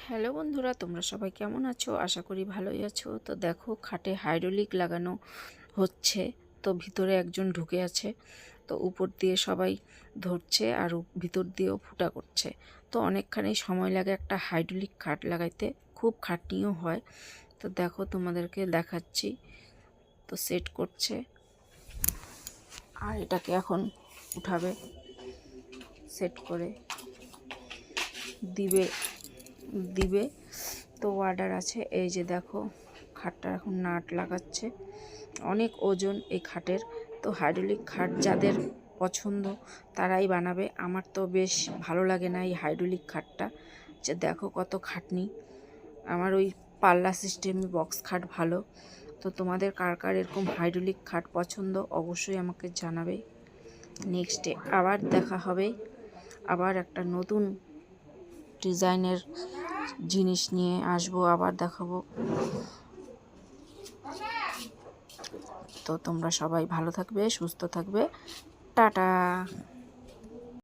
Hello বন্ধুরা, তোমরা সবাই কেমন আছো? আশা করি ভালোই আছো। তো দেখো, খাটে হাইড্রোলিক লাগানো হচ্ছে। তো ভিতরে একজন ঢুকে আছে, তো উপর দিয়ে সবাই ধরছে আর ভিতর দিয়েও ফুটা করছে। তো অনেকখানি সময় লাগে একটা হাইড্রোলিক খাট লাগাইতে, খুব খাটনিও হয়। তো দেখো, তোমাদেরকে দেখাচ্ছি। তো সেট করছে আর এটাকে এখন উঠাবে, সেট করে দিবে দিবে তো অর্ডার আছে। এই যে দেখো, খাটটা এখন নাট লাগাচ্ছে। অনেক ওজন এই খাটের। তো হাইড্রোলিক খাট যাদের পছন্দ তারাই বানাবে। আমার তো বেশ ভালো লাগে না এই হাইড্রোলিক খাটটা, যে দেখো কত খাটনি। আমার ওই পাল্লা সিস্টেমে বক্স খাট ভালো। তো তোমাদের কার কার এরকম হাইড্রোলিক খাট পছন্দ অবশ্যই আমাকে জানাবে। নেক্সটে আবার দেখা হবে, আবার একটা নতুন ডিজাইনের জিনিস নিয়ে আসবো, আবার দেখাবো। তো তোমরা সবাই ভালো থাকবে, সুস্থ থাকবে। টাটা।